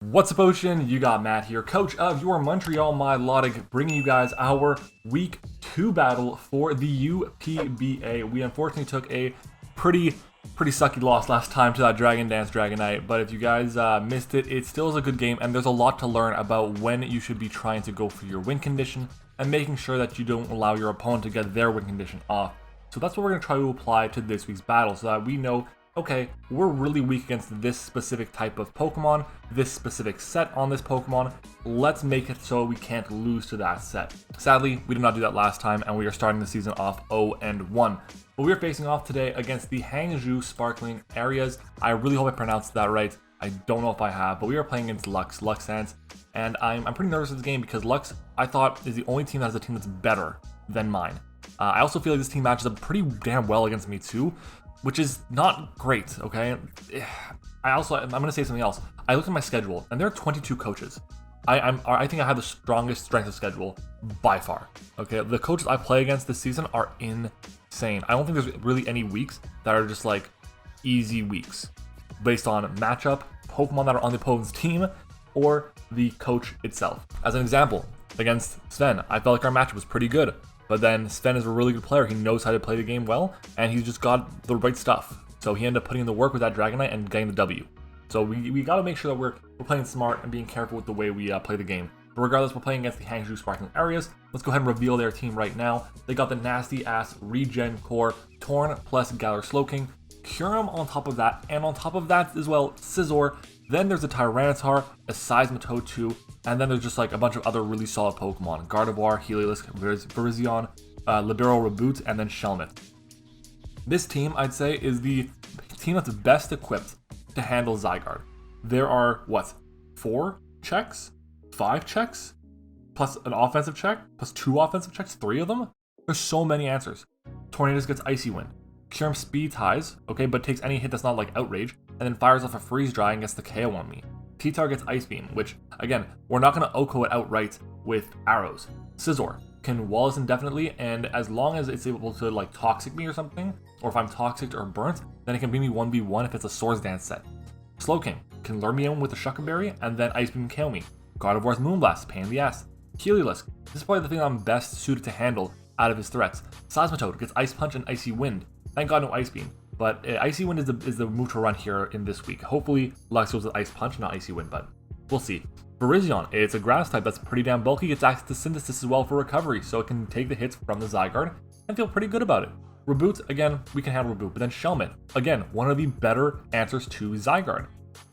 What's up, Ocean? You got Matt here, coach of your Montreal Melodic, bringing you guys our Week 2 battle for the UPBA. We unfortunately took a pretty sucky loss last time to that Dragon Dance Dragonite, but if you guys missed it, it still is a good game, and there's a lot to learn about when you should be trying to go for your win condition and making sure that you don't allow your opponent to get their win condition off. So that's what we're going to try to apply to this week's battle so that we know, okay, we're really weak against this specific type of Pokemon, this specific set on this Pokemon. Let's make it so we can't lose to that set. Sadly, we did not do that last time, and we are starting the season off 0-1. But we are facing off today against the Hangzhou Sparkling Areas. I really hope I pronounced that right. I don't know if I have, but we are playing against Luxance, and I'm pretty nervous in this game because Lux, I thought, is the only team that has a team that's better than mine. I also feel like this team matches up pretty damn well against me too, which is not great, okay? I'm gonna say something else. I looked at my schedule, and there are 22 coaches. I think I have the strongest strength of schedule by far, okay? The coaches I play against this season are insane. I don't think there's really any weeks that are just like easy weeks based on matchup, Pokemon that are on the opponent's team, or the coach itself. As an example, against Sven, I felt like our matchup was pretty good. But then Sven is a really good player. He knows how to play the game well, and he's just got the right stuff. So he ended up putting in the work with that Dragonite and getting the W. So we got to make sure that we're playing smart and being careful with the way we play the game. But regardless, we're playing against the Hangzhou Sparkling Areas. Let's go ahead and reveal their team right now. They got the nasty-ass Regen Core, Torn plus Galar Slowking, Kyurem on top of that, and on top of that as well, Scizor. Then there's a Tyranitar, a Seismitoad 2, and then there's just like a bunch of other really solid Pokemon. Gardevoir, Heliolisk, Virizion, Libero Reboot, and then Shelmet. This team, I'd say, is the team that's best equipped to handle Zygarde. There are, 4 checks? 5 checks? Plus an offensive check? Plus 2 offensive checks? 3 of them? There's so many answers. Tornadus gets Icy Wind. Kyurem Speed Ties, okay, but takes any hit that's not like Outrage, and then fires off a Freeze Dry and gets the KO on me. T-Tar gets Ice Beam, which, again, we're not going to OHKO it outright with arrows. Scizor can Wallace indefinitely, and as long as it's able to, like, Toxic me or something, or if I'm Toxic or burnt, then it can bring me 1v1 if it's a Swords Dance set. Slowking can lure me in with a Shucker Berry, and then Ice Beam KO me. Gardevoir's Moonblast, pain in the ass. Heliolisk, this is probably the thing I'm best suited to handle out of his threats. Seismitoad gets Ice Punch and Icy Wind. Thank God no Ice Beam. But Icy Wind is the move to run here in this week. Hopefully Lux goes with Ice Punch, not Icy Wind, but we'll see. Virizion, it's a grass type that's pretty damn bulky. Gets access to Synthesis as well for recovery, so it can take the hits from the Zygarde and feel pretty good about it. Reboot, again, we can handle Reboot, but then Shelmet, again, one of the better answers to Zygarde.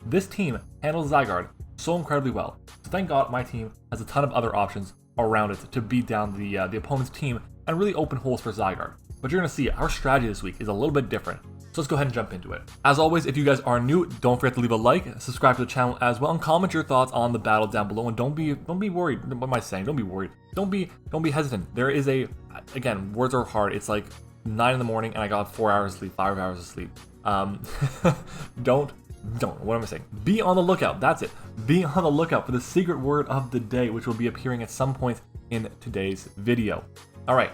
This team handles Zygarde so incredibly well. So thank God my team has a ton of other options around it to beat down the opponent's team and really open holes for Zygarde. But you're going to see our strategy this week is a little bit different. So let's go ahead and jump into it. As always, if you guys are new, don't forget to leave a like, subscribe to the channel as well, and comment your thoughts on the battle down below. And don't be worried. What am I saying? Don't be worried. Don't be hesitant. There is again, words are hard. It's like 9 in the morning and I got 4 hours of sleep, 5 hours of sleep. What am I saying? Be on the lookout. That's it. Be on the lookout for the secret word of the day, which will be appearing at some point in today's video. All right.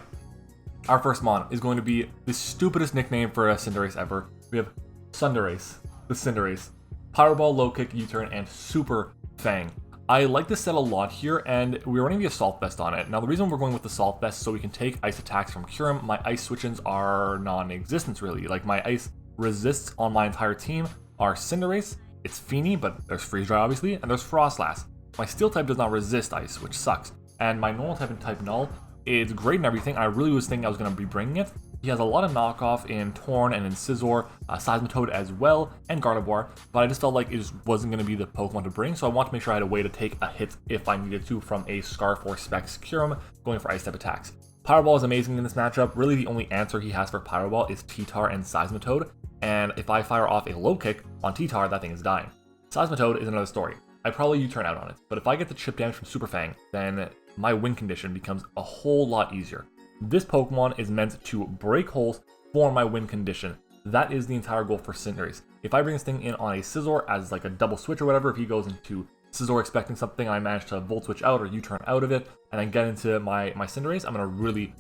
Our first mon is going to be the stupidest nickname for a Cinderace ever. We have Cinderace, the Cinderace. Power Ball, Low Kick, U-Turn, and Super Fang. I like this set a lot here, and we're running the Assault Vest on it. Now, the reason we're going with the Assault Vest is so we can take ice attacks from Kyurem. My ice switch-ins are non-existent, really. Like, my ice resists on my entire team are Cinderace, it's Feeny, but there's Freeze Dry, obviously, and there's Frostlass. My Steel type does not resist ice, which sucks. And my normal type and type Null, it's great and everything. I really was thinking I was going to be bringing it. He has a lot of knockoff in Torn and in Scizor, Seismitoad as well, and Gardevoir, but I just felt like it just wasn't going to be the Pokemon to bring, so I wanted to make sure I had a way to take a hit if I needed to from a Scarf or Specs Kyurem going for Ice type attacks. Powerball is amazing in this matchup. Really the only answer he has for Powerball is T-Tar and Seismitoad, and if I fire off a Low Kick on T-Tar, that thing is dying. Seismitoad is another story. I probably U-turn out on it, but if I get the chip damage from Super Fang, then my win condition becomes a whole lot easier. This Pokemon is meant to break holes for my win condition. That is the entire goal for Cinderace. If I bring this thing in on a Scizor as like a double switch or whatever, if he goes into Scizor expecting something, I manage to Volt Switch out or U-turn out of it, and then get into my Cinderace, I'm in a really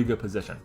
good position.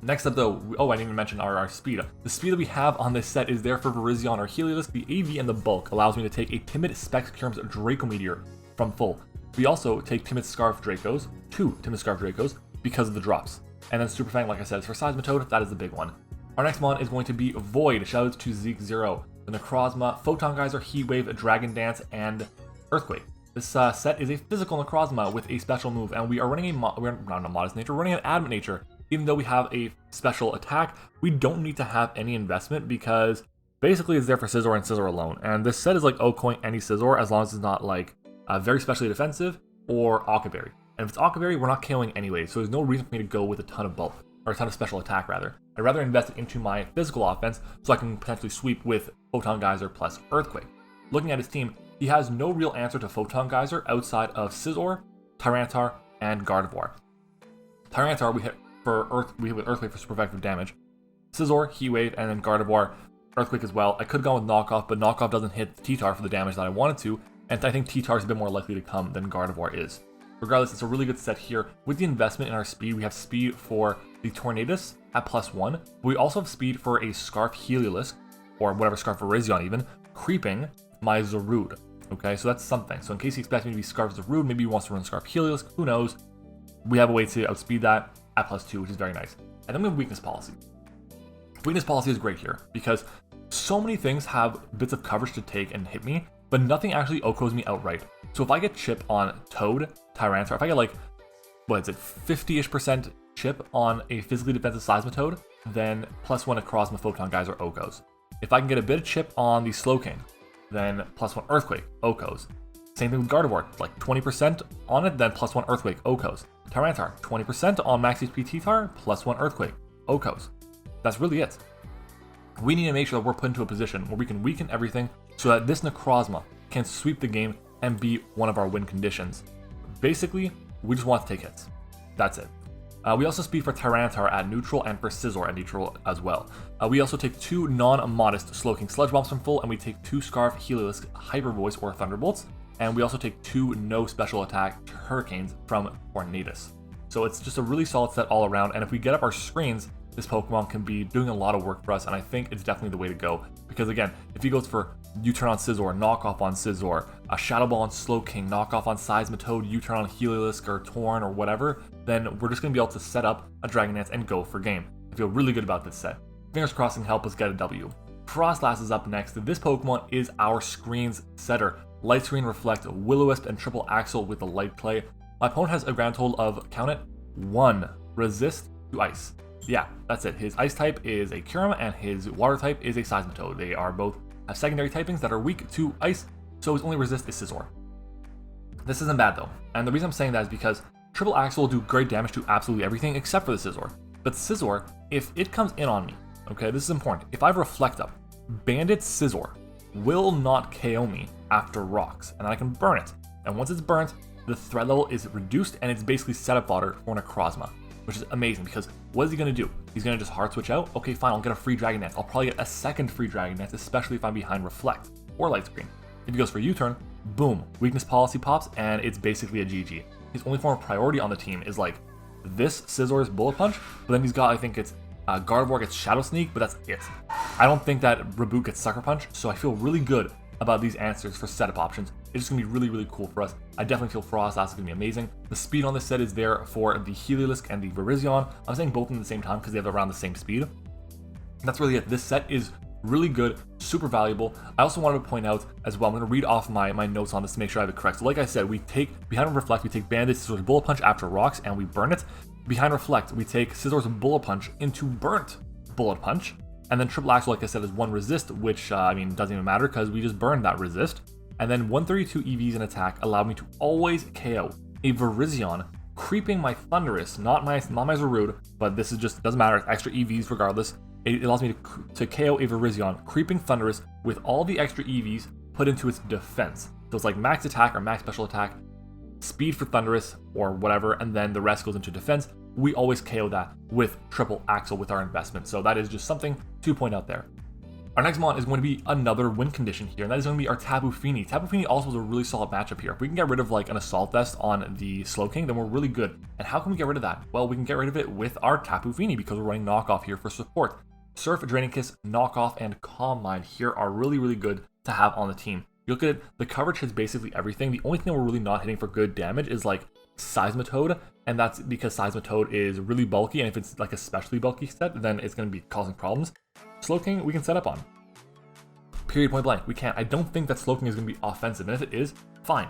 Next up though, I didn't even mention our speed. The speed that we have on this set is there for Virizion or Heliolisk. The AV and the bulk allows me to take a Timid Spectrum's Draco Meteor from full. We also take Timid Scarf Dracos, 2 Timid Scarf Dracos, because of the drops. And then Super Fang, like I said, is for Seismitoad. That is the big one. Our next mon is going to be Void. Shoutouts to Zeke0, the Necrozma, Photon Geyser, Heatwave, Dragon Dance, and Earthquake. This set is a physical Necrozma with a special move, and we are running we're not a modest nature, we're running an adamant nature. Even though we have a special attack, we don't need to have any investment because basically it's there for Scizor and Scizor alone. And this set is like OHKOing any Scizor as long as it's not like very specially defensive or Occaberry. And if it's Occaberry, we're not KOing anyway, so there's no reason for me to go with a ton of bulk, or a ton of special attack rather. I'd rather invest it into my physical offense so I can potentially sweep with Photon Geyser plus Earthquake. Looking at his team, he has no real answer to Photon Geyser outside of Scizor, Tyranitar, and Gardevoir. Tyranitar we hit with Earthquake for super effective damage. Scizor, Heatwave, and then Gardevoir, Earthquake as well. I could have gone with Knockoff, but Knockoff doesn't hit T-Tar for the damage that I wanted to, and I think T-Tar is a bit more likely to come than Gardevoir is. Regardless, it's a really good set here. With the investment in our speed, we have speed for the Tornadus at +1. But we also have speed for a Scarf Heliolisk, or whatever Scarf Virizion even, creeping my Zarude. Okay, so that's something. So in case he expects me to be Scarf Zarude, maybe he wants to run Scarf Heliolisk, who knows. We have a way to outspeed that at +2, which is very nice. And then we have Weakness Policy. Weakness Policy is great here, because so many things have bits of coverage to take and hit me, but nothing actually OHKOs me outright. So if I get chip on Toad, Tyranitar, if I get like, 50-ish% chip on a physically defensive Seismitoad, then +1 Necrozma, Photon Geyser, OHKOs. If I can get a bit of chip on the Slowking, then +1 Earthquake, OHKOs. Same thing with Gardevoir, like 20% on it, then +1 Earthquake, OHKOs. Tyranitar, 20% on max HP T-Tar, +1 Earthquake, OHKOs. That's really it. We need to make sure that we're put into a position where we can weaken everything so that this Necrozma can sweep the game and be one of our win conditions. Basically, we just want to take hits. That's it. We also speed for Tyranitar at neutral and for Scizor at neutral as well. We also take 2 non-modest Slowking Sludge Bombs from full, and we take 2 Scarf Heliolisk Hyper Voice or Thunderbolts, and we also take 2 no special attack Hurricanes from Tornadus. So it's just a really solid set all around, and if we get up our screens, this Pokemon can be doing a lot of work for us, and I think it's definitely the way to go. Because again, if he goes for U-turn on Scizor, knockoff on Scizor, a Shadow Ball on Slowking, knockoff on Seismitoad, U-turn on Heliolisk or Torn or whatever, then we're just going to be able to set up a Dragon Dance and go for game. I feel really good about this set. Fingers crossed and help us get a W. Frostlass is up next. This Pokemon is our screens setter. Light Screen, Reflect, Will-O-Wisp, and Triple Axle with the Light Play. My opponent has a grand total of, count it, 1 Resist to Ice. Yeah, that's it. His Ice type is a Kyurem and his Water type is a Seismitoad. They are both have secondary typings that are weak to Ice, so his only resist is Scizor. This isn't bad though, and the reason I'm saying that is because Triple Axle will do great damage to absolutely everything except for the Scizor. But Scizor, if it comes in on me, okay, this is important. If I Reflect Up, Bandit Scizor will not KO me after rocks, and I can burn it. And once it's burnt, the threat level is reduced, and it's basically setup fodder for Necrozma, which is amazing because what is he going to do? He's going to just hard switch out? Okay, fine, I'll get a free Dragon Dance. I'll probably get a second free Dragon Dance, especially if I'm behind Reflect or Light Screen. If he goes for U-turn, boom, Weakness Policy pops, and it's basically a GG. His only form of priority on the team is like this Scizor's Bullet Punch, but then he's got, I think it's Gardevoir gets Shadow Sneak, but that's it. I don't think that Reboot gets Sucker Punch, so I feel really good about these answers for setup options. It's just going to be really, really cool for us. I definitely feel Frostlass is going to be amazing. The speed on this set is there for the Heliolisk and the Virizion. I'm saying both of them at the same time because they have around the same speed. That's really it. This set is really good, super valuable. I also wanted to point out as well, I'm going to read off my notes on this to make sure I have it correct. So like I said, we take, behind Reflect, we take Bandit Scizor's Bullet Punch after rocks and we burn it. Behind Reflect, we take Scizor's Bullet Punch into burnt Bullet Punch. And then Triple Axle, like I said, is 1 resist, which, I mean, doesn't even matter because we just burned that resist. And then 132 EVs in attack allowed me to always KO a Virizion, creeping my Thunderous, not my Zarude, but this is just, doesn't matter, extra EVs regardless. It allows me to KO a Virizion, creeping Thunderous with all the extra EVs put into its defense. So it's like max attack or max special attack, speed for Thunderous or whatever, and then the rest goes into defense. We always KO that with Triple Axle with our investment. So that is just something to point out there. Our next mon is going to be another win condition here, and that is going to be our Tapu Fini. Tapu Fini also is a really solid matchup here. If we can get rid of like an Assault Vest on the Slowking, then we're really good. And how can we get rid of that? Well, we can get rid of it with our Tapu Fini because we're running knockoff here for support. Surf, Draining Kiss, knockoff, and Calm Mind here are really good to have on the team. You look at it, the coverage hits basically everything. The only thing we're really not hitting for good damage is like Seismitoad, and that's because Seismitoad is really bulky, and if it's like a especially bulky set, then it's going to be causing problems. Slowking, we can set up on. Period, point blank. We can't. I don't think that Slowking is going to be offensive, and if it is, fine.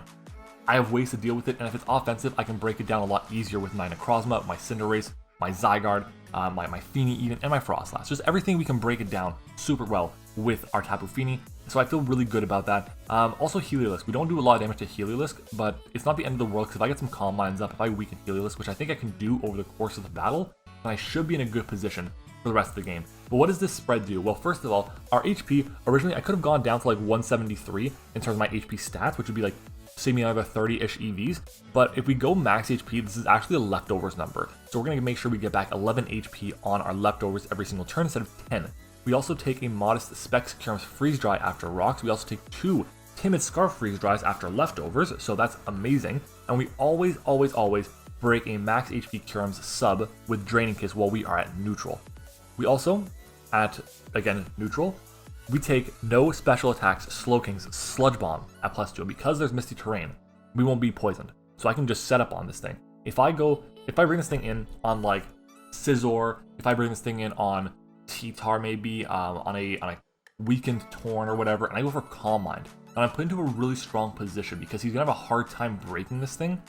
I have ways to deal with it, and if it's offensive, I can break it down a lot easier with my Necrozma, my Cinderace, my Zygarde, my Fini even, and my Frostlass. Just everything we can break it down super well with our Tapu Fini, so I feel really good about that. Also Heliolisk. We don't do a lot of damage to Heliolisk, but it's not the end of the world, because if I get some Calm Minds up, if I weaken Heliolisk, which I think I can do over the course of the battle, then I should be in a good position for the rest of the game. But what does this spread do? Well, first of all, our HP, originally I could have gone down to like 173 in terms of my HP stats, which would be like save me another 30-ish EVs, but if we go max HP, this is actually a leftovers number. So we're gonna make sure we get back 11 HP on our leftovers every single turn instead of 10. We also take a modest Specs Curum's Freeze Dry after rocks. We also take 2 Timid Scarf Freeze Dries after leftovers, so that's amazing. And we always break a max HP Curum's sub with Draining Kiss while we are at neutral. We also, at, again, neutral, we take no special attacks Slowking's Sludge Bomb at +2, and because there's Misty Terrain, we won't be poisoned. So I can just set up on this thing. If I bring this thing in on like Scizor, if I bring this thing in on T-Tar maybe, on a weakened Torn or whatever, and I go for Calm Mind, and I'm put into a really strong position because he's gonna have a hard time breaking this thing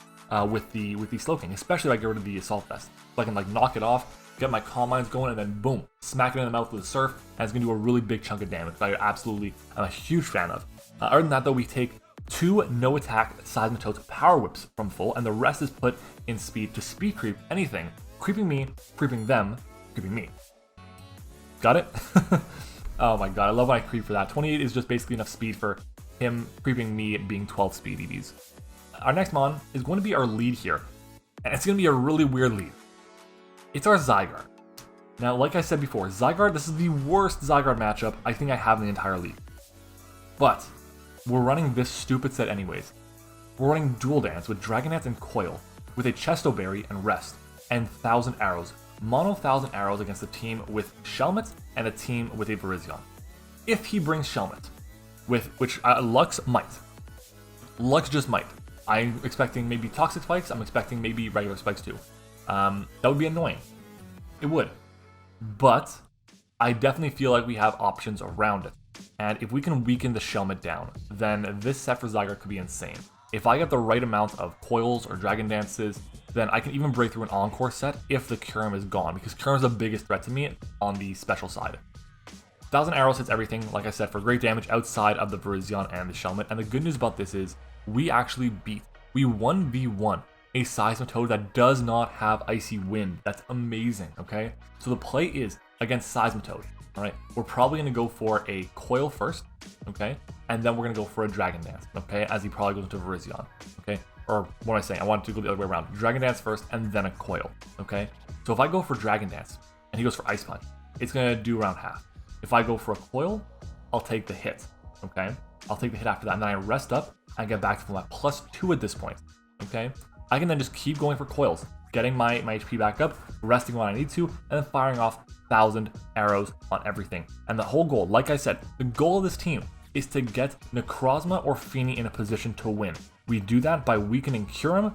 with the Slowking, especially if I get rid of the Assault Vest. So I can like knock it off, get my Calm Minds going, and then boom, smack it in the mouth with a Surf, and it's going to do a really big chunk of damage that I'm a huge fan of. Other than that though, we take 2 no attack Seismitoad's Power Whips from full, and the rest is put in speed to speed creep anything, creeping me, creeping them, creeping me. Got it? Oh my god, I love when I creep for that. 28 is just basically enough speed for him creeping me being 12 speed EVs. Our next mon is going to be our lead here, and it's going to be a really weird lead. It's our Zygarde. Now, like I said before, Zygarde, this is the worst Zygarde matchup I think I have in the entire league. But we're running this stupid set anyways. We're running Dual Dance with Dragon Dance and Coil, with a Chesto Berry and Rest, and 1,000 Arrows. Mono 1,000 Arrows against a team with Shelmet and a team with a Virizion. If he brings Shelmet, which Lux might. Lux just might. I'm expecting maybe Toxic Spikes, I'm expecting maybe regular Spikes too. That would be annoying. It would. But I definitely feel like we have options around it. And if we can weaken the Shelmet down, then this set for Zygarde could be insane. If I get the right amount of Coils or Dragon Dances, then I can even break through an Encore set if the Curum is gone, because Curum is the biggest threat to me on the special side. 1,000 Arrows hits everything, like I said, for great damage outside of the Virizion and the Shelmet. And the good news about this is we actually beat. We 1v1 a Seismitoad that does not have Icy Wind. That's amazing, okay? So the play is against Seismitoad, all right? We're probably going to go for a Coil first, okay? And then we're going to go for a Dragon Dance, okay? As he probably goes into Virizion, okay? Or what am I saying? I want to go the other way around. Dragon Dance first and then a Coil, okay? So if I go for Dragon Dance and he goes for Ice Punch, it's going to do around half. If I go for a Coil, I'll take the hit, okay? I'll take the hit after that, and then I rest up and get back to my +2 at this point, okay? I can then just keep going for Coils, getting my HP back up, resting when I need to, and then firing off 1,000 arrows on everything. And the whole goal, like I said, the goal of this team is to get Necrozma or Fini in a position to win. We do that by weakening Curum,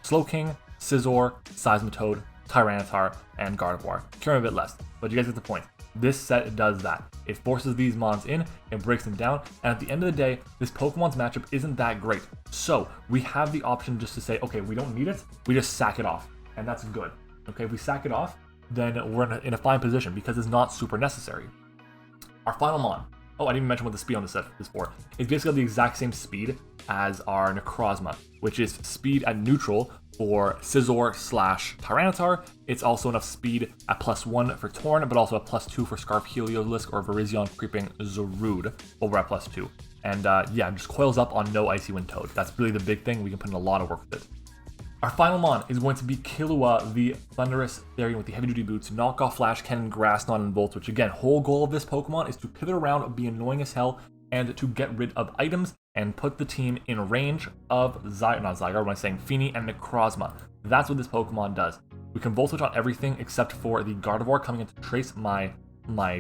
Slowking, Scizor, Seismitoad, Tyranitar, and Gardevoir. Curum a bit less, but you guys get the point. This set does that. It forces these mons in, it breaks them down, and at the end of the day, this Pokemon's matchup isn't that great. So we have the option just to say, okay, we don't need it, we just sack it off, and that's good. Okay, if we sack it off, then we're in a fine position because it's not super necessary. Our final mon, oh, I didn't even mention what the speed on this set is for. It's basically the exact same speed as our Necrozma, which is speed at neutral for Scizor/Tyranitar. It's also enough speed at +1 for Torn, but also a +2 for Scarf Heliolisk or Virizion creeping Zarude over at +2. And yeah, just coils up on no Icy Wind Toad. That's really the big thing. We can put in a lot of work with it. Our final mon is going to be Killua, the Thunderous variant with the heavy-duty boots, knock off Flash Cannon, Grass Knot, and Volt Switch. Again, whole goal of this Pokemon is to pivot around, be annoying as hell, and to get rid of items and put the team in range of not Zygarde, when I'm saying Feeny and Necrozma. That's what this Pokemon does. We can Volt Switch on everything except for the Gardevoir coming in to trace my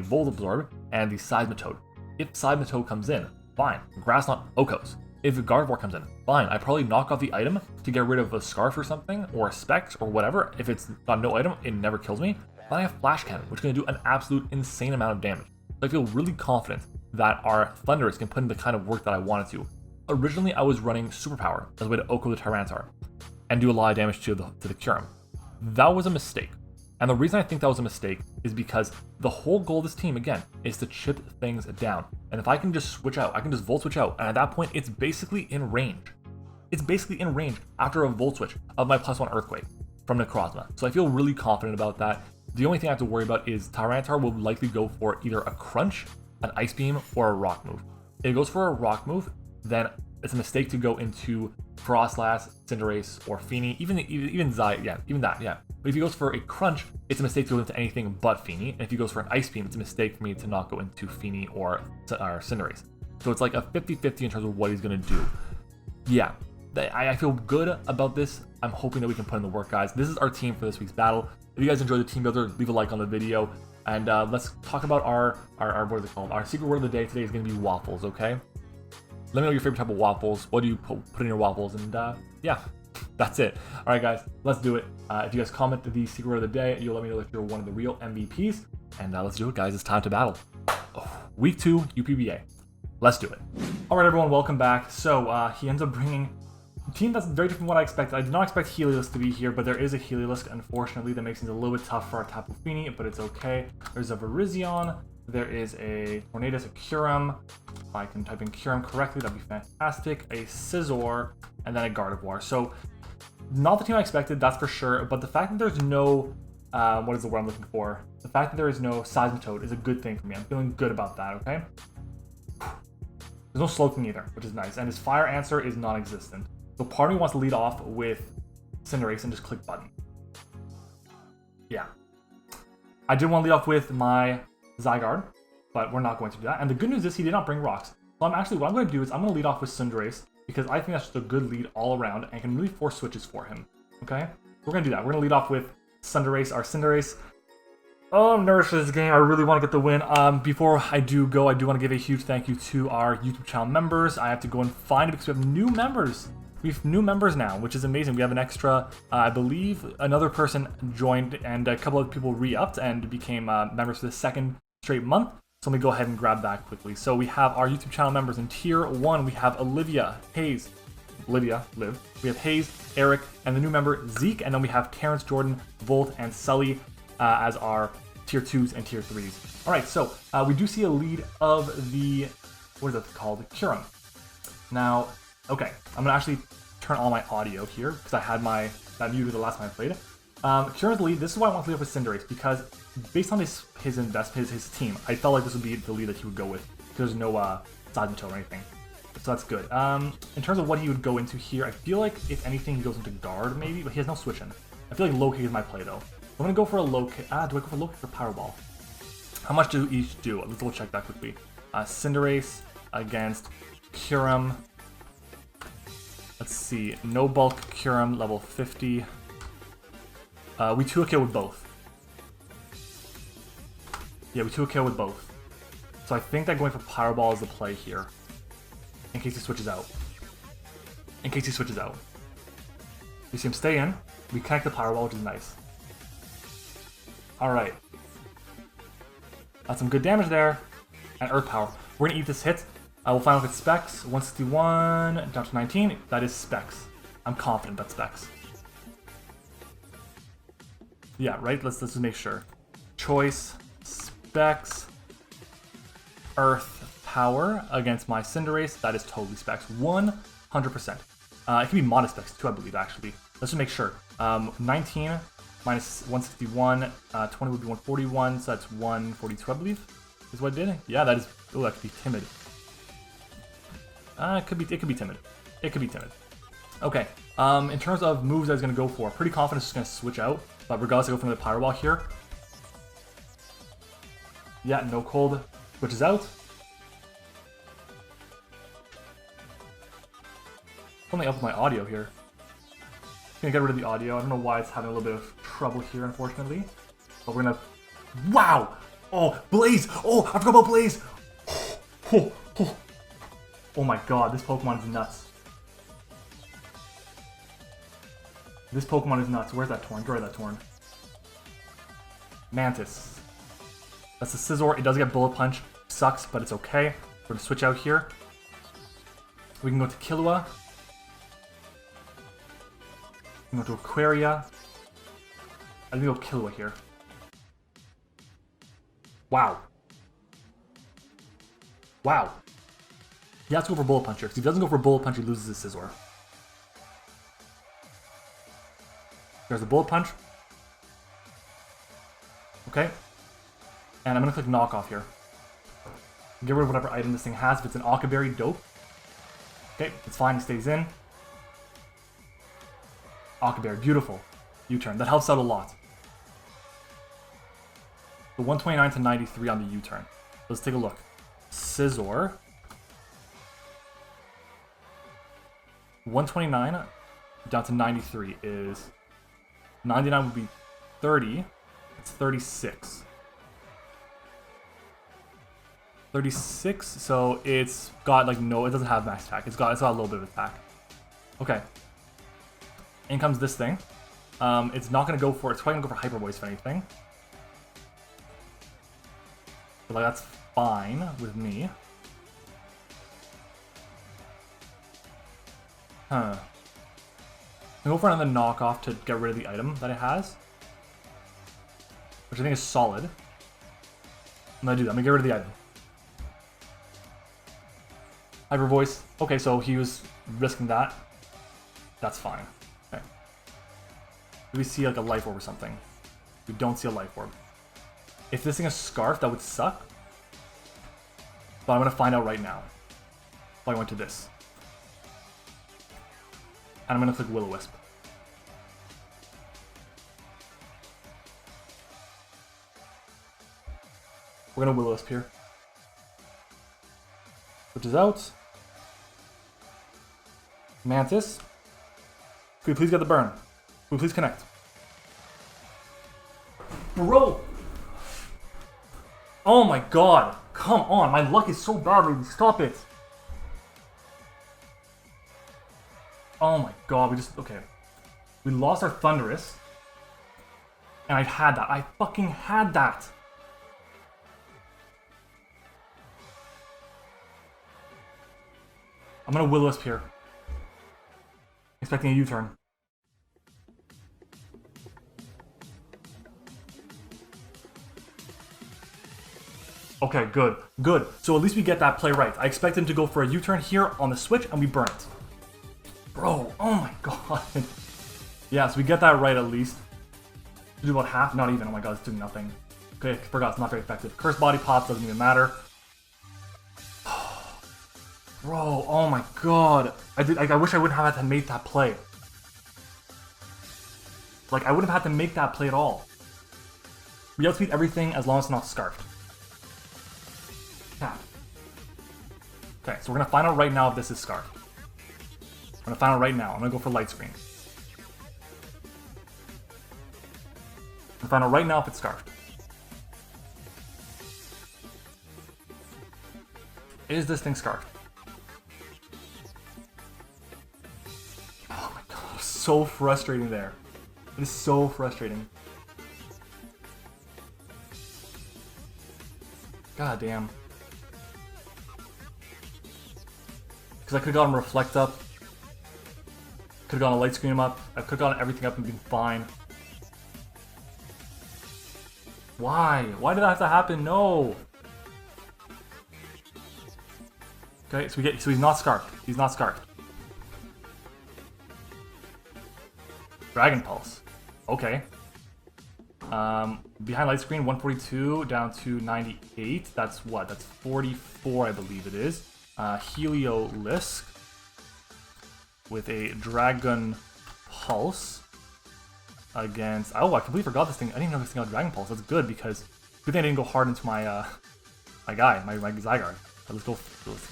Volt Absorb and the Seismitoad. If Seismitoad comes in, fine. Grass Knot Okos. If Gardevoir comes in, fine. I probably knock off the item to get rid of a Scarf or something, or a Specs, or whatever. If it's got no item, it never kills me. Then I have Flash Cannon, which is going to do an absolute insane amount of damage. So I feel really confident that our Thunderous can put in the kind of work that I wanted to. Originally, I was running Superpower as a way to Oko the Tyranitar and do a lot of damage to the Kyurem. That was a mistake. And the reason I think that was a mistake is because the whole goal of this team, again, is to chip things down. And if I can just switch out, I can just Volt Switch out, and at that point, it's basically in range. It's basically in range after a Volt Switch of my +1 Earthquake from Necrozma. So I feel really confident about that. The only thing I have to worry about is Tyranitar will likely go for either a Crunch, an Ice Beam, or a Rock move. If it goes for a Rock move, then it's a mistake to go into Frostlass, Cinderace, or Feeny, even Zy, even that. But if he goes for a Crunch, it's a mistake to go into anything but Feeny. And if he goes for an Ice Beam, it's a mistake for me to not go into Feeny or Cinderace. So it's like a 50-50 in terms of what he's going to do. Yeah, I feel good about this. I'm hoping that we can put in the work, guys. This is our team for this week's battle. If you guys enjoyed the team builder, leave a like on the video. And let's talk about our what is it called? Our secret word of the day today is going to be waffles, okay? Let me know your favorite type of waffles. What do you put in your waffles? And yeah, that's it. All right, guys, let's do it. If you guys comment the secret word of the day, you'll let me know if you're one of the real MVPs. And let's do it, guys. It's time to battle. Week 2, UPBA. Let's do it. All right, everyone, welcome back. So he ends up bringing a team that's very different from what I expected. I did not expect Heliolisk to be here, but there is a Heliolisk, unfortunately. That makes things a little bit tough for our Tapu Fini, but it's okay. There's a Virizion. There is a Tornadus, a Kyurem. If I can type in Kyurem correctly, that'd be fantastic. A Scizor, and then a Gardevoir. So, not the team I expected, that's for sure. But the fact that there's no, what is the word I'm looking for? The fact that there is no Seismitoad is a good thing for me. I'm feeling good about that, okay? There's no Slowking either, which is nice. And his Fire Answer is non-existent. So part of me wants to lead off with Cinderace and just click button. Yeah. I did want to lead off with my Zygarde, but we're not going to do that. And the good news is he did not bring rocks. So what I'm going to do is I'm going to lead off with Cinderace because I think that's just a good lead all around and can really force switches for him. Okay? We're going to do that. We're going to lead off with Cinderace, our Cinderace. Oh, I'm nervous for this game. I really want to get the win. Before I do go, I do want to give a huge thank you to our YouTube channel members. I have to go and find it because we have new members. We have new members now, which is amazing. We have an extra, I believe another person joined and a couple of people re-upped and became members for the second straight month. So let me go ahead and grab that quickly. So we have our YouTube channel members in tier 1. We have Olivia, Hayes, Liv. We have Hayes, Eric, and the new member Zeke. And then we have Terrence, Jordan, Volt, and Sully as our tier 2s and tier 3s. All right, so we do see a lead of the, what is it called? Kyurem. Now, okay, I'm gonna actually turn on my audio here because I had that muted the last time I played. Kyurem's lead. This is why I want to lead up with Cinderace because based on his team, I felt like this would be the lead that he would go with because there's no Seismitoad or anything. So that's good. In terms of what he would go into here, I feel like if anything he goes into Guard maybe, but he has no switch in. I feel like low kick is my play though. I'm gonna go for a low kick. Do I go for low kick or Powerball? How much do each do? Let's double check that quickly. Cinderace against Kyurem. Let's see. No bulk Kyurem, level 50. We 2-KO with both. Yeah, we 2-KO with both. So I think that going for Powerball is the play here. In case he switches out. You see him stay in. We connect the Powerball, which is nice. Alright. That's some good damage there. And Earth Power. We're going to eat this hit. We'll find out if it's Specs. 161 down to 19. That is Specs. I'm confident that's Specs. Yeah, right? Let's just make sure. Choice, Specs, Earth Power against my Cinderace. That is totally Specs. 100%. It can be modest Specs too, I believe, actually. Let's just make sure. 19 minus 161. 20 would be 141, so that's 142, I believe, is what it did. Yeah, that is. Oh, that could be timid. It could be timid. Okay, in terms of moves I was going to go for, pretty confident it's just going to switch out. But regardless, I go for the Pyro Ball here. Yeah, no cold. Switches out. Something up with my audio here. Gonna get rid of the audio. I don't know why it's having a little bit of trouble here, unfortunately. But we're gonna... Wow! Oh, Blaze! Oh, I forgot about Blaze! Oh my god, this Pokemon is nuts. This Pokemon is nuts. Where's that Torn? Get rid of that Torn. Mantis. That's the Scizor. It does get Bullet Punch. Sucks, but it's okay. We're gonna switch out here. We can go to Killua. We can go to Aquaria. I think we'll go Killua here. Wow. Wow. He has to go for Bullet Punch here, because if he doesn't go for Bullet Punch, he loses his Scizor. There's the Bullet Punch. Okay. And I'm going to click Knock Off here. Get rid of whatever item this thing has. If it's an Berry, dope. Okay, it's fine. It stays in. Berry, beautiful. U-turn. That helps out a lot. The 129 to 93 on the U-turn. Let's take a look. Scizor. 129 down to 93 is... 99 would be 30. It's 36. 36, so it's got like no, it doesn't have max attack. It's got a little bit of attack. Okay. In comes this thing. It's not gonna go for, it's probably gonna go for Hyper Voice if anything. So like that's fine with me. Huh. I'm gonna go for another knockoff to get rid of the item that it has. Which I think is solid. I'm gonna do that. I'm gonna get rid of the item. Hyper Voice. Okay, so he was risking that. That's fine. Okay. Do we see like a Life Orb or something? We don't see a Life Orb. If this thing is Scarf, that would suck. But I'm gonna find out right now. So I went to this. And I'm gonna click Will-O-Wisp. We're gonna Will-O-Wisp here. Which is out. Mantis. Could we please get the burn? Could we please connect? Bro! Oh my god! Come on, my luck is so bad, baby. Stop it! Oh my god, okay. We lost our Thundurus. And I had that. I fucking had that! I'm gonna Will-O-Wisp here. Expecting a U-turn. Okay, good. Good. So at least we get that play right. I expect him to go for a U-turn here on the switch, and we burn it. Bro, oh my god. Yeah, so we get that right at least. Do about half? Not even. Oh my god, it's doing nothing. Okay, forgot, it's not very effective. Curse Body Pop doesn't even matter. Bro, oh my god. I wish I wouldn't have had to make that play. Like, I wouldn't have had to make that play at all. We outspeed everything as long as it's not Scarfed. Tap. Okay, so we're gonna find out right now if this is Scarfed. I'm gonna find out right now. I'm gonna go for Light Screen. I'm gonna find out right now if it's Scarfed. Is this thing Scarfed? Oh my god, it's so frustrating there. It is so frustrating. God damn. Because I could have gotten Reflect up. Could have gotten a Light Screen up. I could have gotten everything up and been fine. Why? Why did that have to happen? No! Okay, so he's not Scarfed. He's not Scarfed. Dragon Pulse. Okay. Behind Light Screen, 142 down to 98. That's what? That's 44, I believe it is. Heliolisk. with a Dragon Pulse against... Oh, I completely forgot this thing. I didn't even know this thing had Dragon Pulse. That's good because good thing I didn't go hard into my my guy, my Zygarde. So let's go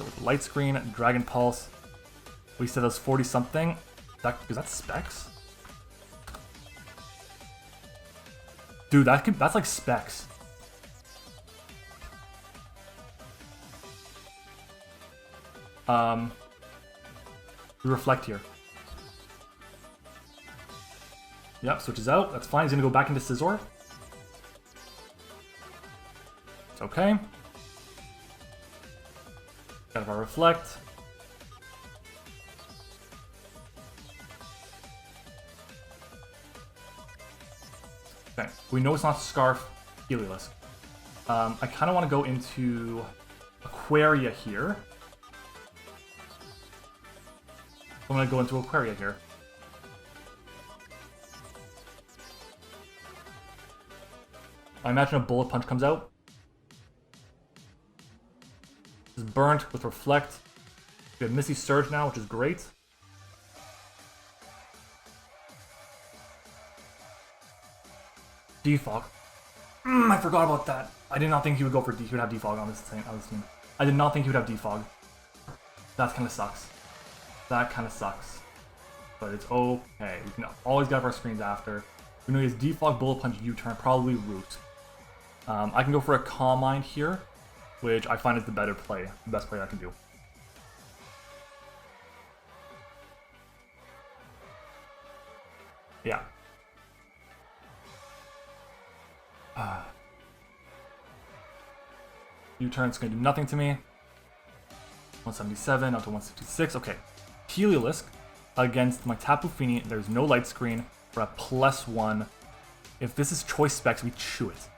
with Light Screen, Dragon Pulse. We said that's 40 something. Is that Specs? Dude, that's like Specs. We reflect here. Yep, switches out. That's fine. He's gonna go back into Scizor. It's okay. Got our reflect. Okay, we know it's not Scarf, Heliolisk. I kind of want to go into Aquaria here. I'm going to go into Aquaria here. I imagine a Bullet Punch comes out. This is burnt with Reflect. We have Misty Surge now, which is great. Defog. I forgot about that. I did not think he would go for he would have Defog on this team. I did not think he would have Defog. That kind of sucks. That kind of sucks. But it's okay. We can always get up our screens after. We know he has Defog, Bullet Punch, U-Turn, probably Root. I can go for a Calm Mind here, which I find is the better play. The best play I can do. Yeah. U-Turn's going to do nothing to me. 177 up to 166. Okay. Heliolisk against my Tapu Fini. There's no Light Screen. We're at +1. If this is Choice Specs, we chew it.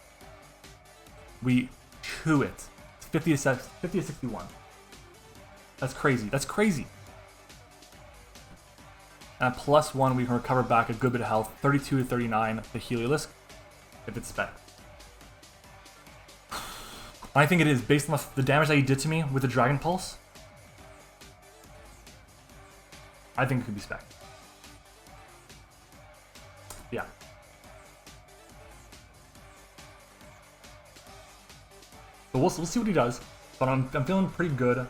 We chew it. It's 50 to 61. That's crazy. That's crazy. And at +1, we can recover back a good bit of health. 32 to 39, the Heliolisk, if it's Spec. I think it is, based on the damage that he did to me with the Dragon Pulse. I think it could be Spec. Yeah. So we'll see what he does, but I'm feeling pretty good. I'm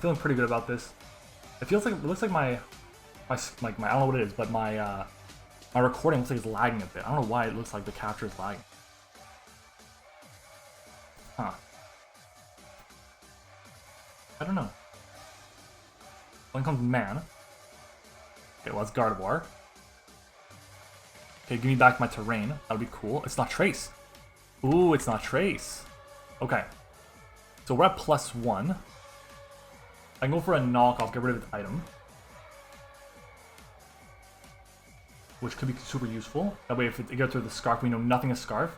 feeling pretty good about this. It feels like, it looks like my I don't know what it is, but my recording looks like it's lagging a bit. I don't know why it looks like the capture is lagging. Huh. I don't know. Then comes Man. Okay, well, that's Gardevoir. Okay, give me back my Terrain. That would be cool. It's not Trace. Ooh, it's not Trace. Okay. So we're at +1. I can go for a knockoff, get rid of its item. Which could be super useful. That way, if it gets through the Scarf, we know nothing is Scarf.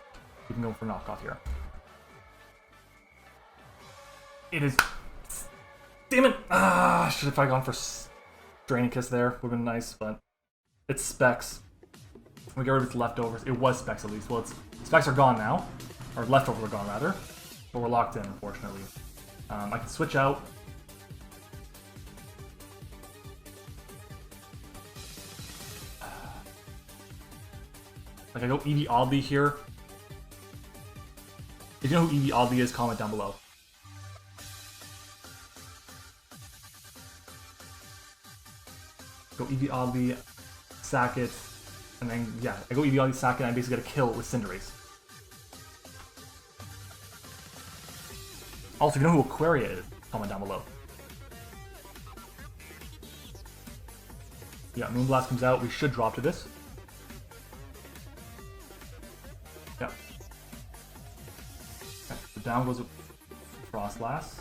We can go for knockoff here. It is... Damn it! Ah, should have probably gone for Draining Kiss there. Would have been nice, but... It's Specs. We get rid of its leftovers. It was Specs at least. Well, its Specs are gone now. Or leftovers are gone, rather. But we're locked in, unfortunately. I can switch out. Like, I go Eevee Oddly here. If you know who Eevee Oddly is, comment down below. Go Eevee Oddly, sack it, and then, yeah, I go Eevee Oddly, sack it, and I basically get a kill with Cinderace. Also, if you know who Aquaria is, comment down below. Yeah, Moonblast comes out, we should drop to this. Yeah. Okay, so down goes Frostlass.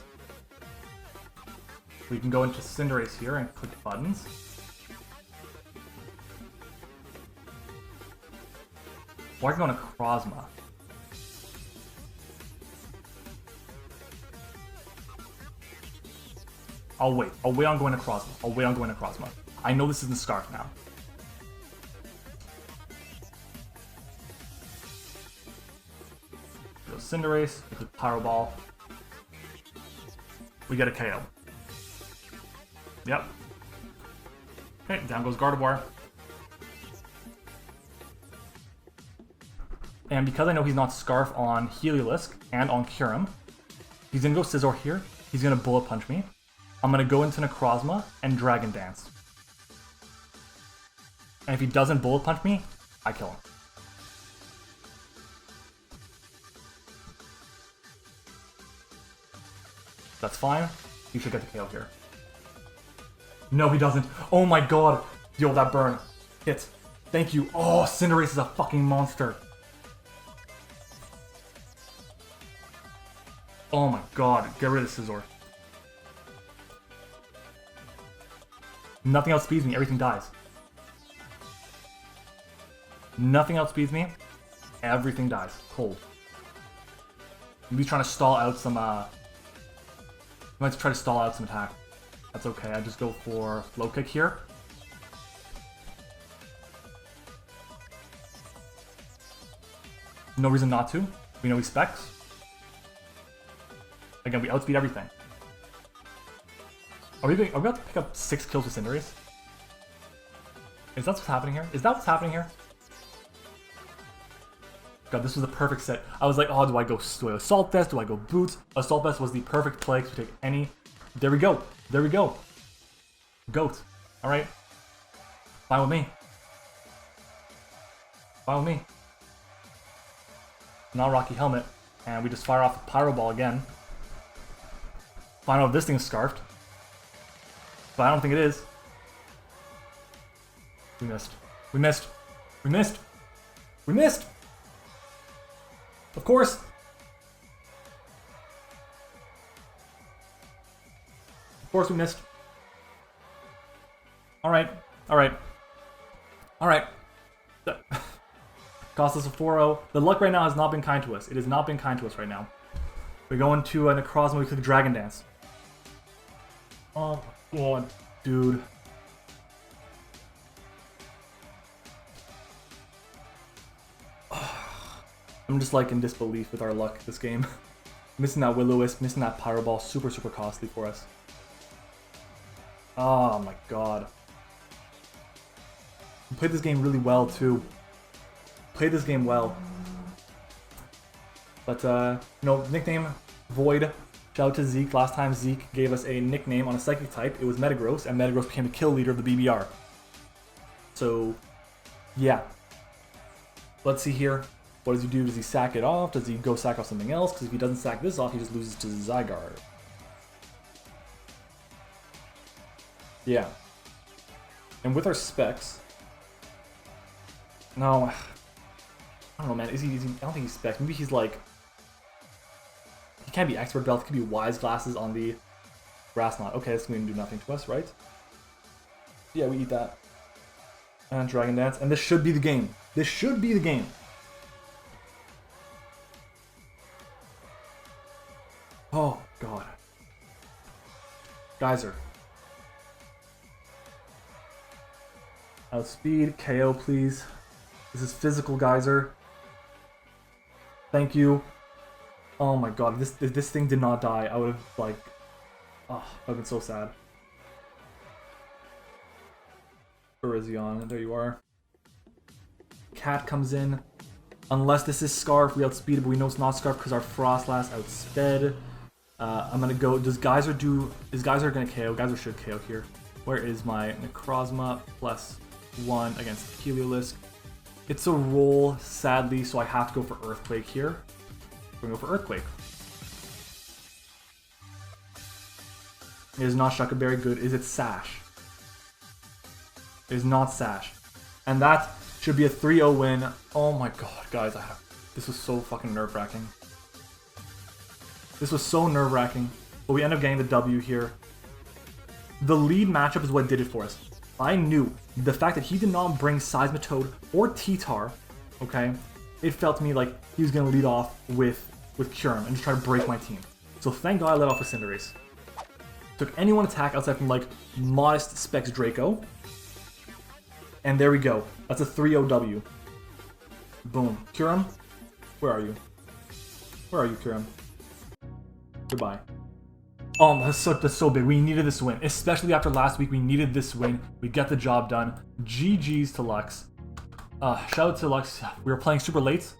We can go into Cinderace here and click buttons. Or I can go into Crozma. I'll wait on going to Crozma. I know this isn't Scarf now. Go Cinderace, we click Pyro Ball. We get a KO. Yep. Okay, down goes Gardevoir. And because I know he's not Scarf on Heliolisk and on Kyurem, he's gonna go Scizor here. He's gonna Bullet Punch me. I'm gonna go into Necrozma and Dragon Dance. And if he doesn't Bullet Punch me, I kill him. That's fine. He should get the KO here. No, he doesn't. Oh my god. Yo, that burn. Hit. Thank you. Oh, Cinderace is a fucking monster. Oh my god. Get rid of Scizor. Nothing outspeeds me. Everything dies. Nothing outspeeds me. Everything dies. Cold. Maybe trying to stall out some, might try to stall out some attack. That's okay. I just go for low kick here. No reason not to. We know he specs. Again, we outspeed everything. Are we about to pick up 6 kills with Cinderace? Is that what's happening here? Is that what's happening here? God, this was the perfect set. I was like, oh, do I go Assault Vest? Do I go Boots? Assault Vest was the perfect play to take any. There we go. There we go. Goat. Alright. Fine with me. Fine with me. Now Rocky Helmet. And we just fire off the Pyro Ball again. Find out if this thing is scarfed. But I don't think it is. We missed. We missed. We missed. We missed! Of course! Of course we missed. Alright. Alright. Alright. Cost us a 4-0. The luck right now has not been kind to us. It has not been kind to us right now. We go into a Necrozma, we click Dragon Dance. Oh my god, dude. I'm just like in disbelief with our luck this game. Missing that Will-O-Wisp, missing that Pyro Ball, super costly for us. Oh my god. We played this game really well too. Played this game well. But, you know, nickname, Void. Shout out to Zeke. Last time Zeke gave us a nickname on a Psychic type, it was Metagross, and Metagross became the kill leader of the BBR. So, yeah. Let's see here. What does he do? Does he sack it off? Does he go sack off something else? Because if he doesn't sack this off, he just loses to Zygarde. Yeah. And with our specs... No. I don't know, man. Is he I don't think he's specs. Maybe he's like... He can't be Expert Belt. It could be Wise Glasses on the Grass Knot. Okay, that's going to do nothing to us, right? Yeah, we eat that. And Dragon Dance. And this should be the game. This should be the game. Oh, God. Geyser. Outspeed. KO, please. This is physical Geyser. Thank you. Oh my god, if this thing did not die, I would have, like... Oh, I would have been so sad. Irizion, there you are. Cat comes in. Unless this is Scarf, we outspeed it, but we know it's not Scarf because our Frostlass outsped. I'm gonna go... Does Geyser do... Is Geyser gonna KO? Geyser should KO here. Where is my Necrozma +1 against Heliolisk? It's a roll, sadly, so I have to go for Earthquake here. We're going to go for Earthquake. It is not Shuckleberry good. Is it Sash? It is not Sash. And that should be a 3-0 win. Oh my god, guys. This was so fucking nerve-wracking. This was so nerve-wracking. But we end up getting the W here. The lead matchup is what did it for us. I knew the fact that he did not bring Seismitoad or T-Tar, okay, it felt to me like he was going to lead off with Kyurem and just try to break my team. So thank god I led off with Cinderace. Took any one attack outside from like modest Specs Draco. And there we go. That's a 3-0 W. Boom. Kyurem, where are you? Where are you, Kyurem? Goodbye. Oh, that's so big. We needed this win, especially after last week. We needed this win. We get the job done. GG's to Lux. Shout out to Lux. We were playing super late,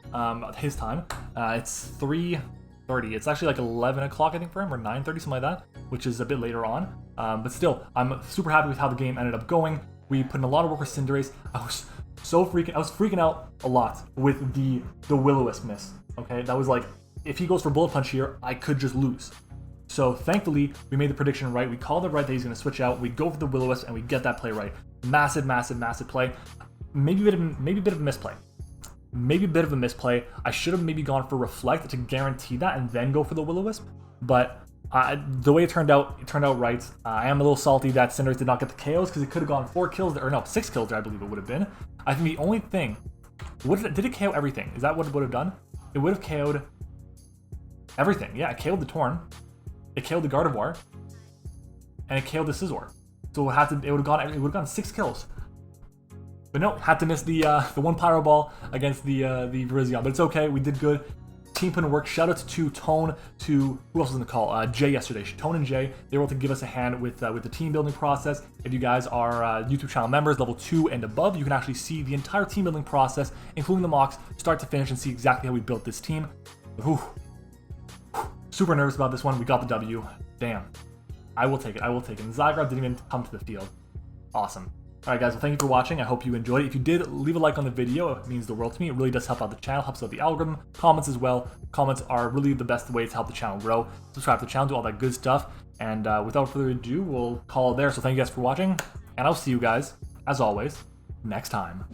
his time. It's 3:30. It's actually like 11 o'clock, I think, for him, or 9:30, something like that, which is a bit later on. But still, I'm super happy with how the game ended up going. We put in a lot of work with Cinderace. I was freaking out a lot with the Will-O-Wisp miss. Okay, that was like, if he goes for Bullet Punch here, I could just lose. So thankfully, we made the prediction right. We called it right that he's going to switch out. We go for the Will-O-Wisp, and we get that play right. Massive, massive, massive play. Maybe a bit of a misplay. Maybe a bit of a misplay. I should have maybe gone for Reflect to guarantee that and then go for the Will-O-Wisp. But the way it turned out right. I am a little salty that Cinderace did not get the KOs because it could have gone 4 kills, or no, 6 kills there, I believe it would have been. I think the only thing, did it KO everything? Is that what it would have done? It would have KO'd everything. Yeah, it KO'd the Torn. It KO'd the Gardevoir. And it KO'd the Scizor. So it would have gone 6 kills. But no, had to miss the one Pyro Ball against the Virizion. But it's okay, we did good. Team put in work. Shout out to Tone, to who else was in the call? Jay yesterday. Tone and Jay, they were able to give us a hand with the team building process. If you guys are YouTube channel members, level 2 and above, you can actually see the entire team building process, including the mocks, start to finish, and see exactly how we built this team. Whew. Super nervous about this one. We got the W. Damn. I will take it. I will take it. And Zygarde didn't even come to the field. Awesome. Alright guys, well thank you for watching. I hope you enjoyed it. If you did, leave a like on the video. It means the world to me. It really does help out the channel, helps out the algorithm. Comments as well. Comments are really the best way to help the channel grow. Subscribe to the channel, do all that good stuff. And without further ado, we'll call it there. So thank you guys for watching, and I'll see you guys, as always, next time.